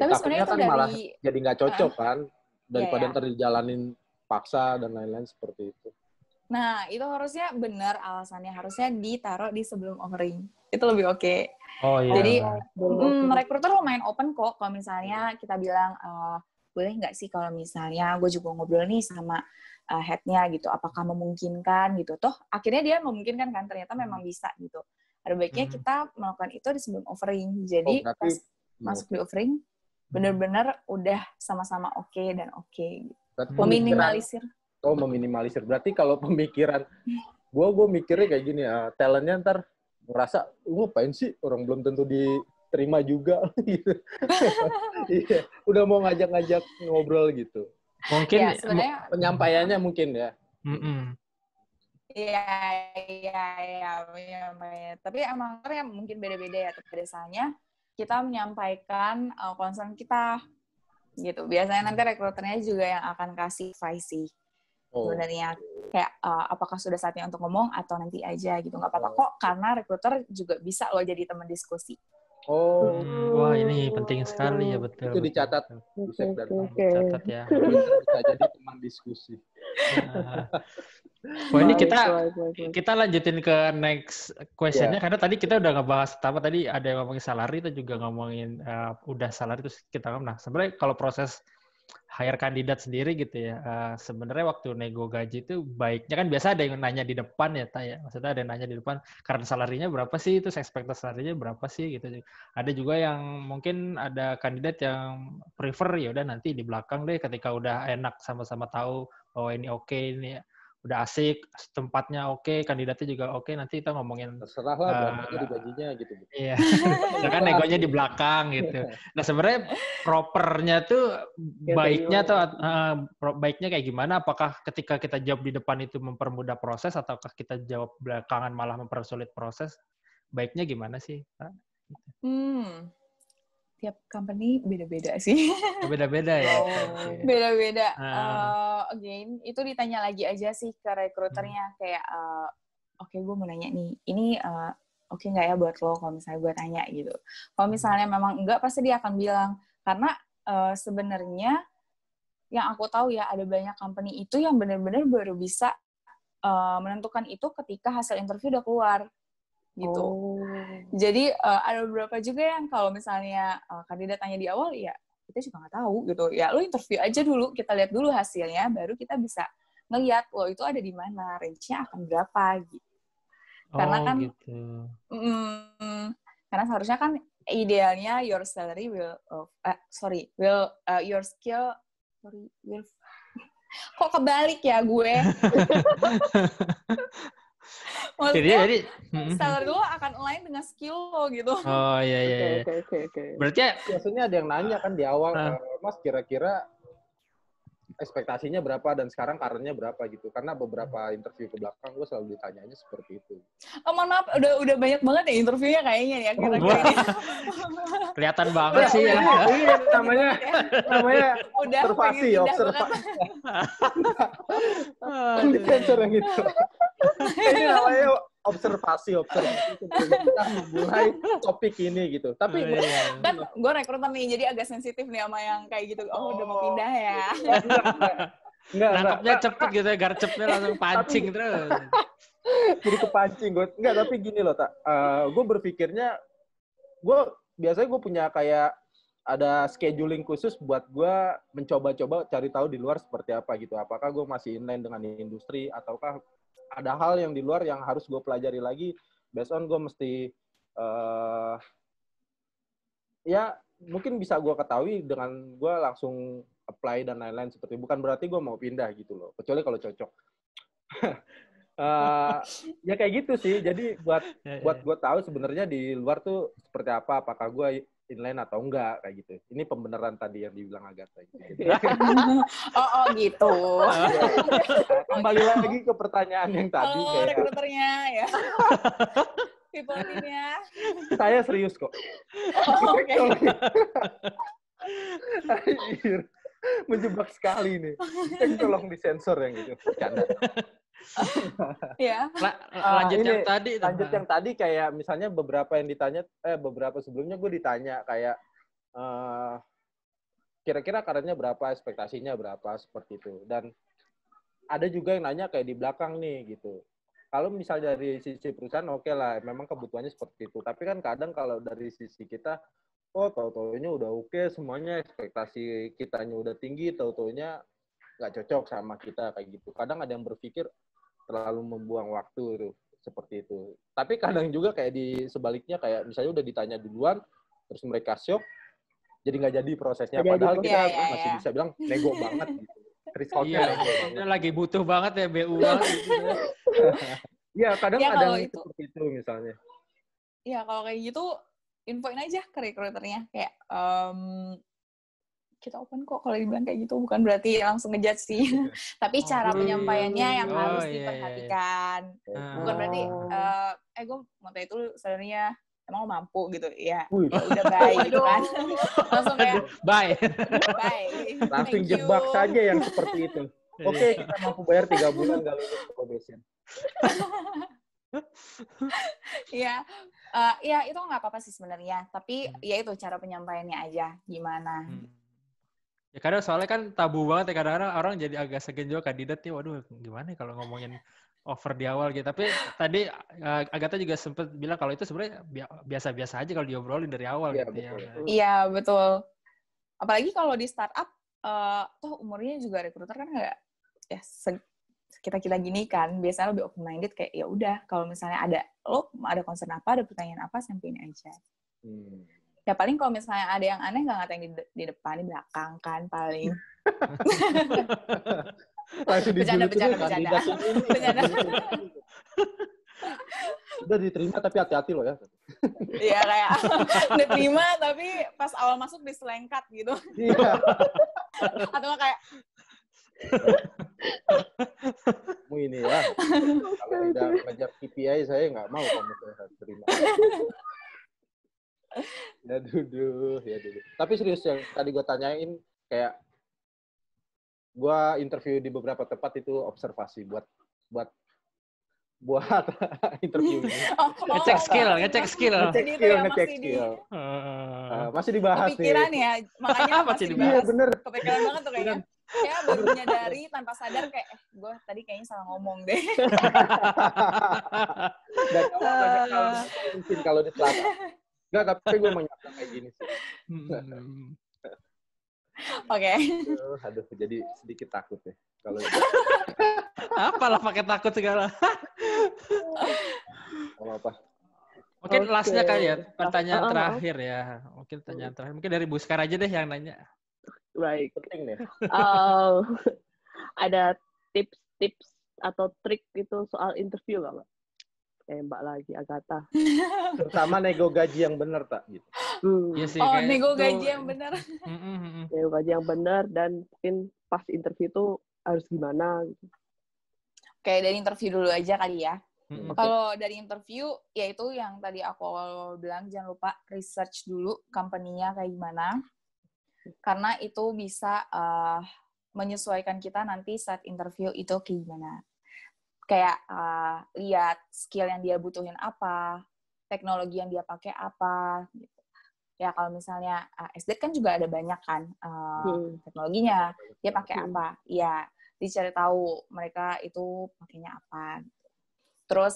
Tapi takutnya kan malah jadi nggak cocok kan, daripada ntar dijalanin paksa dan lain-lain seperti itu. Nah, itu harusnya benar alasannya. Harusnya ditaruh di sebelum offering. Itu lebih oke. Oh iya. Jadi, rekruter lumayan open kok. Kalau misalnya kita bilang, boleh nggak sih kalau misalnya gue juga ngobrol nih sama head-nya gitu. Apakah memungkinkan gitu. Toh, akhirnya dia memungkinkan kan. Ternyata memang bisa gitu. Ada baiknya kita melakukan itu di sebelum offering. Jadi, pas masuk di offering, benar-benar udah sama-sama oke dan oke. Meminimalisir. Meminimalisir. Berarti kalau pemikiran gue mikirnya kayak gini, talentnya ntar ngerasa, ngapain sih orang belum tentu diterima juga gitu. Iya, udah mau ngajak-ngajak ngobrol gitu. Mungkin ya, sebenarnya penyampaiannya mungkin ya. Iya. Tapi emang mungkin beda-beda ya. Tapi biasanya kita menyampaikan concern kita gitu. Biasanya nanti rekruternya juga yang akan kasih advice sih. Sebenarnya kayak apakah sudah saatnya untuk ngomong atau nanti aja gitu, nggak apa-apa kok, karena rekruter juga bisa loh jadi teman diskusi. Wah ini penting sekali ya, betul. Itu dicatat. Dicatat ya. Bisa jadi teman diskusi. Wah ini kita lanjutin ke next question-nya, karena tadi kita udah ngebahas tadi ada yang ngomongin salary, kita juga ngomongin udah salary, terus kita ngomong. Nah sebenarnya kalau proses hire kandidat sendiri gitu ya, sebenarnya waktu nego gaji itu baiknya kan biasa ada yang nanya di depan ya, maksudnya ada yang nanya di depan, karena salarinya berapa sih, itu ekspektasi salarinya berapa sih gitu. Ada juga yang mungkin ada kandidat yang prefer ya udah nanti di belakang deh, ketika udah enak sama-sama tahu bahwa ini oke, ini udah asik, tempatnya oke, kandidatnya juga oke, nanti kita ngomongin Terserah lah berapa aja digajinya gitu. iya. Misalkan negonya di belakang gitu. Nah, sebenarnya propernya tuh baiknya tuh baiknya kayak gimana? Apakah ketika kita jawab di depan itu mempermudah proses ataukah kita jawab belakangan malah mempersulit proses? Baiknya gimana sih? Tiap company beda-beda sih. Beda-beda ya. Beda-beda. Again, itu ditanya lagi aja sih ke rekruternya kayak, oke, gue mau nanya nih, ini oke nggak ya buat lo kalau misalnya gue tanya gitu. Kalau misalnya memang enggak, pasti dia akan bilang. Karena sebenarnya yang aku tahu ya, ada banyak company itu yang benar-benar baru bisa menentukan itu ketika hasil interview udah keluar. Gitu. Jadi ada beberapa juga yang kalau misalnya kandidat tanya di awal, ya kita juga nggak tahu gitu. Ya lo interview aja dulu, kita lihat dulu hasilnya, baru kita bisa ngelihat lo itu ada di mana, range-nya akan berapa gitu. Karena kan, gitu. Karena seharusnya kan idealnya your salary will your skill will kok kebalik ya gue. Maksudnya, jadi salary lo akan align dengan skill lo gitu. Oh iya. Oke. Berarti biasanya ada yang nanya kan di awal, Mas kira-kira ekspektasinya berapa dan sekarang karirnya berapa gitu. Karena beberapa interview ke belakang gue selalu ditanyanya seperti itu. Oh, mohon maaf, udah banyak banget ya interviewnya kayaknya ya kira-kira ini. Kelihatan banget sih ya. Iya, namanya observasi. Di sensor yang itu. Ini namanya observasi sebelum kita memulai topik ini gitu. Tapi kan gue rekruter nih, jadi agak sensitif nih sama yang kayak gitu. Oh, udah mau pindah ya. Enggak. Nangkepnya cepet gitu ya, garcepnya langsung pancing terus. Jadi kepancing gue. Enggak, tapi gini loh, Tak. Gue berpikirnya, biasanya gue punya kayak ada scheduling khusus buat gue mencoba-coba cari tahu di luar seperti apa gitu. Apakah gue masih inline dengan industri ataukah ada hal yang di luar yang harus gue pelajari lagi. Based on gue mesti ya mungkin bisa gue ketahui dengan gue langsung apply dan lain-lain seperti. Bukan berarti gue mau pindah gitu loh. Kecuali kalau cocok. Ya kayak gitu sih. Jadi buat gue tahu sebenarnya di luar tuh seperti apa. Apakah gue inline atau enggak kayak gitu. Ini pembenaran tadi yang dibilang Agatha. Gitu. Gitu. Kembali lagi ke pertanyaan yang tadi. Rekruternya ya. People-nya. Saya serius kok. Oke. Menjebak sekali nih. Tolong disensor yang gitu. Bercanda. Ya. Lanjut yang tadi kayak misalnya beberapa yang ditanya, beberapa sebelumnya gue ditanya kayak kira-kira karirnya berapa, ekspektasinya berapa, seperti itu. Dan ada juga yang nanya kayak di belakang nih gitu. Kalau misalnya dari sisi perusahaan oke lah, memang kebutuhannya seperti itu. Tapi kan kadang kalau dari sisi kita, tahu-taunya udah oke, semuanya ekspektasi kitanya udah tinggi, tahu-taunya nggak cocok sama kita kayak gitu. Kadang ada yang berpikir terlalu membuang waktu itu seperti itu. Tapi kadang juga kayak di sebaliknya kayak misalnya udah ditanya duluan, terus mereka shock, jadi nggak jadi prosesnya. Padahal kita masih bisa bilang nego banget gitu. Resultnya nego banget. Lagi butuh banget ya BU banget. Iya, kadang ada yang seperti itu misalnya. Iya, kalau kayak gitu infoin aja ke rekruternya kayak kita open kok, kalau dibilang kayak gitu bukan berarti langsung ngejudge sih. Tapi cara penyampaiannya yang harus diperhatikan. Bukan berarti gue mau tanya itu sebenarnya emang lo mampu gitu ya. Udah bye gitu kan. Langsung kayak bye. Langsung jebak saja yang seperti itu. Oke, kita mampu bayar 3 bulan nggak lulus probation. Iya. Ya itu nggak apa-apa sih sebenarnya. Tapi ya itu cara penyampaiannya aja gimana. Ya kadang soalnya kan tabu banget ya, kadang-kadang orang jadi agak segan juga kandidat nih, waduh gimana ya kalau ngomongin offer di awal gitu. Tapi tadi Agatha juga sempat bilang kalau itu sebenarnya biasa-biasa aja kalau diobrolin dari awal gitu ya. Iya, betul. Apalagi kalau di startup, toh umurnya juga rekruter kan nggak ya kita gini kan, biasanya lebih open minded kayak ya udah kalau misalnya ada concern apa, ada pertanyaan apa, sampein aja. Ya paling kalau misalnya ada yang aneh nggak ngatain di depan, di belakang kan paling. Langsung Bercanda. Bercanda. Udah diterima tapi hati-hati loh ya. Iya, kayak diterima tapi pas awal masuk diselengkat gitu. Iya. Atau nggak kayak Kamu ini ya. Kalau udah ngejar KPI saya nggak mau kamu saya terima. Ya dulu. Tapi serius yang tadi gue tanyain kayak gue interview di beberapa tempat itu observasi buat interview ini. Ngecek skill. Masih dibahas kepikiran nih. ya, makanya Masih dibahas. Iya bener. Kepikiran banget tuh kayaknya. Kayak baru menyadari tanpa sadar kayak, gue tadi kayaknya salah ngomong deh. Dan banyak hal mungkin kalau di selatan. Enggak, tapi gue menyatakan kayak gini sih. Oke. Aduh, jadi sedikit takut ya. Kalau Apalah pakai takut segala. apa? Mungkin last-nya kali ya, Last. pertanyaan terakhir ya. Mungkin pertanyaan terakhir. Mungkin dari Buskar aja deh yang nanya. Baik. Penting nih. Ada tips atau trik gitu soal interview nggak, Mbak? Mbak lagi, Agatha. Terutama nego gaji yang benar, tak? Gitu. Iya sih, Oh, kayak nego itu- gaji yang benar. Nego gaji yang benar dan mungkin pas interview itu harus gimana gitu. Kayak dari interview dulu aja kali ya. Mm-mm. Kalau dari interview, ya itu yang tadi aku awal bilang, jangan lupa research dulu company-nya kayak gimana. Karena itu bisa menyesuaikan kita nanti saat interview itu kayak gimana. Kayak lihat skill yang dia butuhin apa, teknologi yang dia pakai apa. Gitu. Ya kalau misalnya SD kan juga ada banyak kan teknologinya, dia pakai apa. Ya, dicari tahu mereka itu pakainya apa. Terus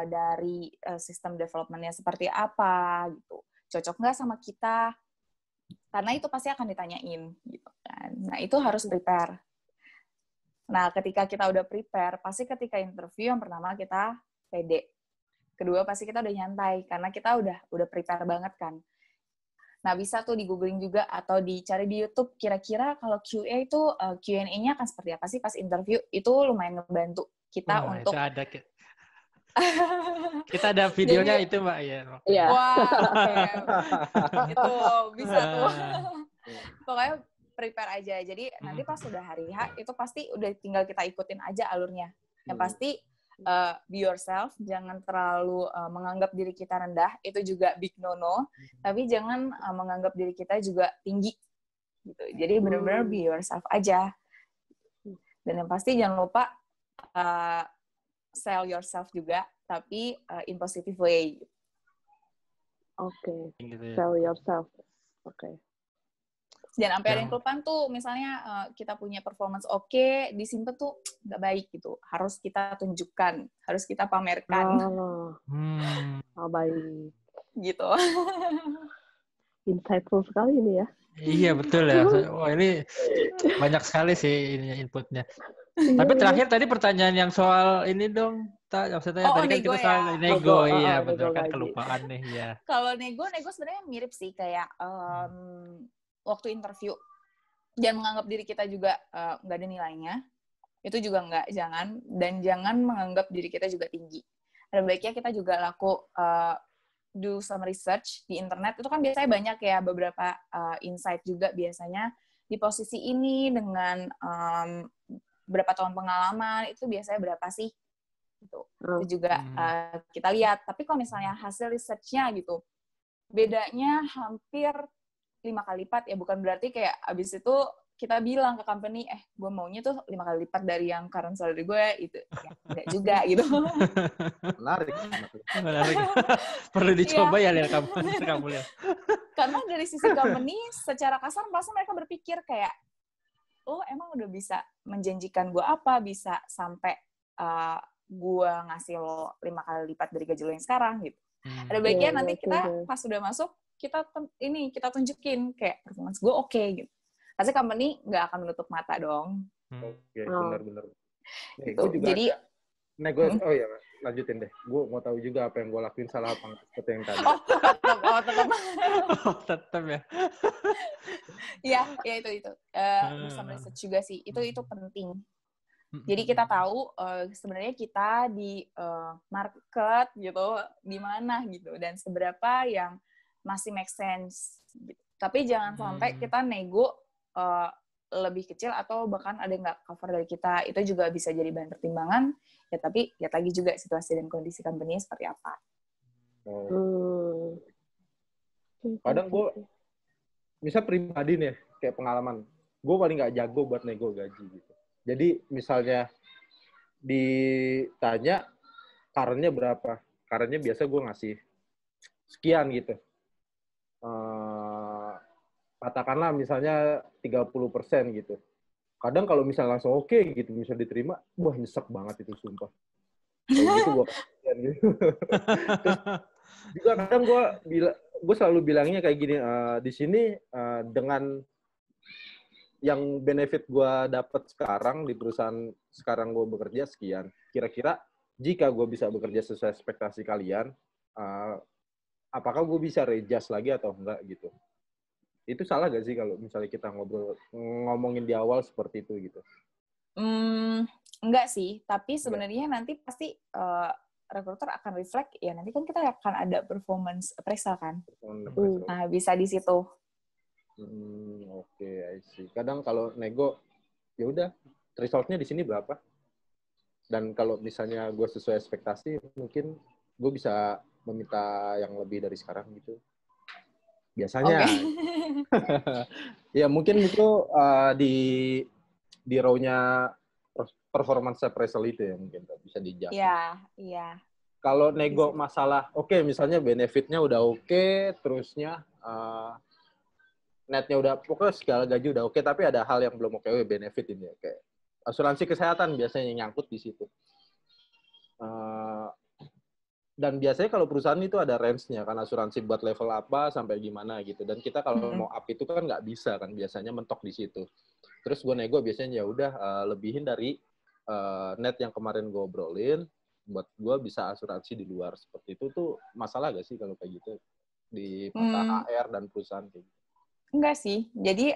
dari sistem development-nya seperti apa gitu. Cocok nggak sama kita? Karena itu pasti akan ditanyain gitu kan. Nah, itu harus prepare. Nah, ketika kita udah prepare, pasti ketika interview yang pertama kita pede. Kedua pasti kita udah nyantai karena kita udah prepare banget kan. Nah, bisa tuh di-googling juga atau dicari di YouTube kira-kira kalau QA itu Q&A-nya akan seperti apa sih pas interview. Itu lumayan ngebantu kita untuk itu ada kita ada videonya. Jadi, itu Mbak ya. Iya. wah, itu bisa tuh. Pokoknya prepare aja. Jadi nanti pas udah hari H itu pasti udah tinggal kita ikutin aja alurnya. Yang pasti be yourself, jangan terlalu menganggap diri kita rendah. Itu juga big no-no. Tapi jangan menganggap diri kita juga tinggi. Gitu. Jadi benar-benar be yourself aja. Dan yang pasti jangan lupa sell yourself juga, tapi in positive way. Oke. Gitu ya. Sell yourself. Oke. Jangan sampai ada yang kelupaan tuh, misalnya kita punya performance oke, disimpan tuh nggak baik gitu. Harus kita tunjukkan, harus kita pamerkan. Baik. Gitu. Insightful sekali ini ya. Iya betul ya. Wah ini banyak sekali sih ininya inputnya. Tapi terakhir tadi pertanyaan yang soal ini dong. Maksudnya tadi kan nego kita soal ya? nego, iya nego betul kan gaji. kelupaan nih ya. Kalau nego sebenarnya mirip sih kayak waktu interview. Jangan menganggap diri kita juga nggak ada nilainya. Itu juga nggak, jangan. Dan jangan menganggap diri kita juga tinggi. Ada baiknya kita juga do some research di internet. Itu kan biasanya banyak ya beberapa insight juga biasanya di posisi ini dengan berapa tahun pengalaman, itu biasanya berapa sih? Gitu. Itu juga kita lihat. Tapi kalau misalnya hasil research-nya gitu, bedanya hampir 5 kali lipat, ya bukan berarti kayak abis itu kita bilang ke company, gue maunya tuh 5 kali lipat dari yang current salary gue, itu ya, enggak juga gitu. Menarik. Perlu dicoba ya lihat kamu lihat. Karena dari sisi company, secara kasar pasti mereka berpikir kayak, oh emang udah bisa menjanjikan gue apa, bisa sampai gue ngasih lo 5 kali lipat dari gaji lo yang sekarang gitu. Ada baiknya nanti kita pas udah masuk, kita tunjukin kayak performance gue oke gitu. Pasti company nggak akan menutup mata dong. Oke, benar-benar. Gitu. Jadi oh ya, lanjutin deh. Gue mau tahu juga apa yang gue lakuin salah apa nggak seperti yang tadi. Tetap ya. Ya itu. Bersama research juga sih. Itu penting. Jadi kita tahu sebenarnya kita di market gitu di mana gitu dan seberapa yang masih make sense gitu. Tapi jangan sampai kita nego lebih kecil atau bahkan ada yang nggak cover dari kita. Itu juga bisa jadi bahan pertimbangan. Ya tapi lihat lagi juga situasi dan kondisi company seperti apa. Kadang gue, misal pribadi nih, kayak pengalaman, gue paling nggak jago buat nego gaji gitu. Jadi misalnya ditanya karennya berapa, karennya biasa gue ngasih sekian gitu. Katakanlah misalnya 30% gitu. Kadang kalau misalnya langsung oke gitu, misal diterima, wah nyesek banget itu sumpah. Kayak gitu gue kasihan gitu. Terus juga kadang gue selalu bilangnya kayak gini, di sini dengan yang benefit gue dapat sekarang di perusahaan sekarang gue bekerja sekian. Kira-kira jika gue bisa bekerja sesuai ekspektasi kalian, apakah gue bisa readjust lagi atau enggak gitu? Itu salah gak sih kalau misalnya kita ngomongin di awal seperti itu gitu? Enggak sih, tapi sebenarnya nanti pasti recruiter akan reflect, ya nanti kan kita akan ada performance appraisal kan. Nah, bisa di situ. Oke, I see. Kadang kalau nego, ya udah, resultnya di sini berapa? Dan kalau misalnya gue sesuai ekspektasi, mungkin gue bisa meminta yang lebih dari sekarang gitu. Biasanya. Okay. Ya mungkin itu di row-nya performance appraisal itu ya mungkin bisa dijawab. Iya. Kalau nego masalah, oke, misalnya benefitnya udah oke, terusnya netnya udah, pokoknya segala gaji udah oke, tapi ada hal yang belum oke, benefit ini ya, kayak asuransi kesehatan biasanya nyangkut di situ. Dan biasanya kalau perusahaan itu ada range-nya, kan asuransi buat level apa sampai gimana gitu. Dan kita kalau mau up itu kan nggak bisa kan, biasanya mentok di situ. Terus gue nego biasanya ya udah lebihin dari net yang kemarin gue obrolin, buat gue bisa asuransi di luar. Seperti itu tuh masalah gak sih kalau kayak gitu di mata HR dan perusahaan kayak gitu? Enggak sih. Jadi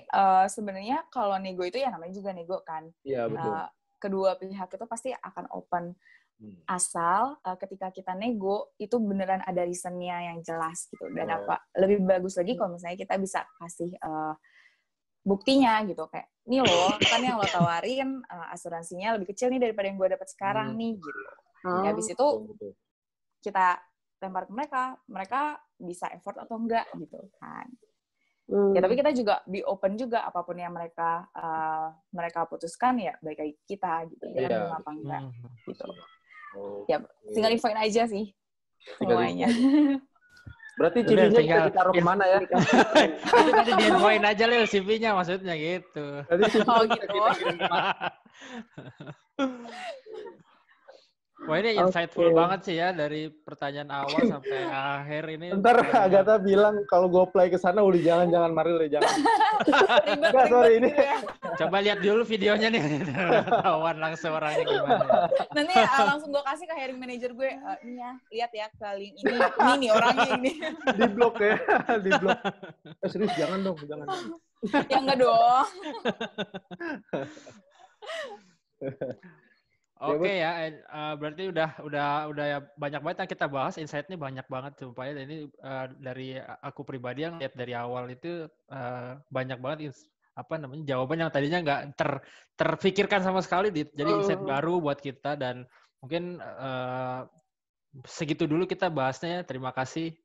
sebenarnya kalau nego itu ya namanya juga nego kan. Iya, betul. Kedua pihak itu pasti akan open. Asal ketika kita nego itu beneran ada reason-nya yang jelas gitu. Dan apa lebih bagus lagi kalau misalnya kita bisa kasih buktinya gitu, kayak nih loh kan yang lo tawarin asuransinya lebih kecil nih daripada yang gue dapat sekarang nih gitu. Ya habis itu kita lempar ke mereka bisa effort atau enggak gitu kan. Ya tapi kita juga be open juga, apapun yang mereka putuskan ya baik lagi kita gitu. Jangan mau apa enggak gitu. Ya tinggal infoin aja sih semuanya. Berarti CV-nya bisa ditaruh kemana ya? Itu tadi di-infoin aja Lil CV-nya maksudnya gitu. Oh gitu. Wah ini insightful banget sih ya dari pertanyaan awal sampai akhir ini. Ntar Agatha bilang kalau gue apply ke sana udah jangan Maril jangan. Enggak, sorry ini. Gitu. Coba lihat dulu videonya nih. Tahuan langsung orangnya gimana. Nanti langsung gue kasih ke hiring manager gue, ini ya, lihat ya ke link ini nih orangnya ini. Di blok ya, di blok. Serius jangan dong, jangan. Ya enggak dong. Oke ya, berarti udah ya banyak banget yang kita bahas, insight-nya banyak banget supaya ini dari aku pribadi yang lihat dari awal itu banyak banget jawaban yang tadinya nggak terfikirkan sama sekali, jadi insight baru buat kita dan mungkin segitu dulu kita bahasnya. Terima kasih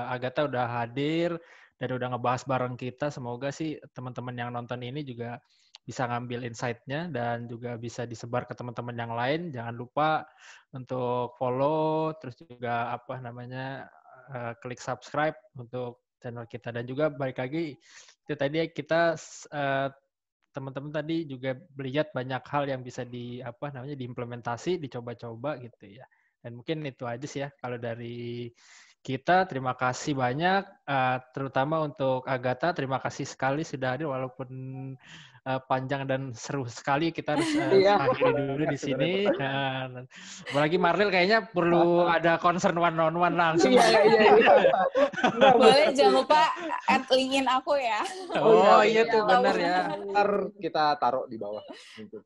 Agatha udah hadir dan udah ngebahas bareng kita. Semoga sih teman-teman yang nonton ini juga bisa ngambil insight-nya dan juga bisa disebar ke teman-teman yang lain. Jangan lupa untuk follow, terus juga klik subscribe untuk channel kita. Dan juga balik lagi, itu tadi kita teman-teman tadi juga melihat banyak hal yang bisa diimplementasi, dicoba-coba gitu ya. Dan mungkin itu aja sih ya kalau dari kita. Terima kasih banyak, terutama untuk Agatha. Terima kasih sekali sudah hadir walaupun panjang dan seru sekali. Kita harus Iya. akhiri dulu di sini. Apalagi Marlil kayaknya perlu ada concern one-on-one langsung. Iya. Boleh jangan lupa add linkin aku ya. Oh iya tuh benar ya. Ntar kita taruh di bawah.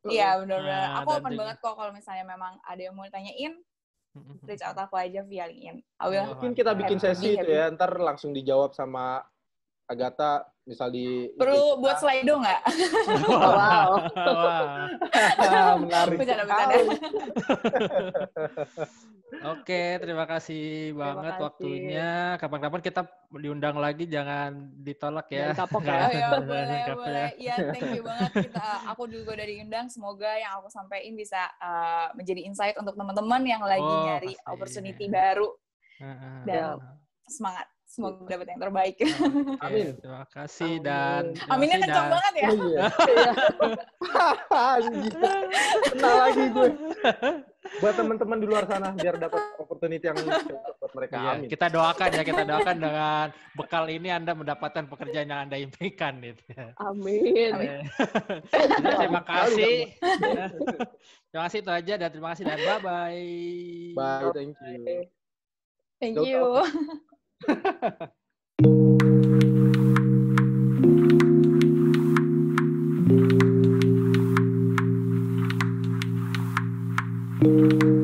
Iya benar-benar. Aku dan open juga- banget kok kalau misalnya memang ada yang mau ditanyain, reach out aku aja via LinkedIn. I will. Mungkin kita bikin sesi Happy. itu ya, ntar langsung dijawab sama Agatha, misal di Perlu buat Slido nggak? Wow. menarik. Bercanda-bercanda. Oke, terima kasih banget kasih. waktunya. Kapan-kapan kita diundang lagi, jangan ditolak ya. Jangan kapok ya. Oh ya Jangan boleh kapok ya. boleh. Iya thank you banget aku juga udah diundang. Semoga yang aku sampaikan bisa menjadi insight untuk teman-teman yang lagi Oh, nyari pasti. opportunity baru Heeh. dan semangat. Semoga dapat yang terbaik. Oke, Amin. terima kasih dan terima Aminnya kasih kencang dan- banget ya. Iya. Anjir. Kena lagi gue. Buat teman-teman di luar sana biar dapat opportunity yang cocok buat mereka. Iya, Amin. kita doakan dengan bekal ini Anda mendapatkan pekerjaan yang Anda impikan gitu. Amin. Jadi, terima kasih. Terima kasih itu aja dan terima kasih dan bye-bye. Bye, thank you. Thank Go, you. Thank you.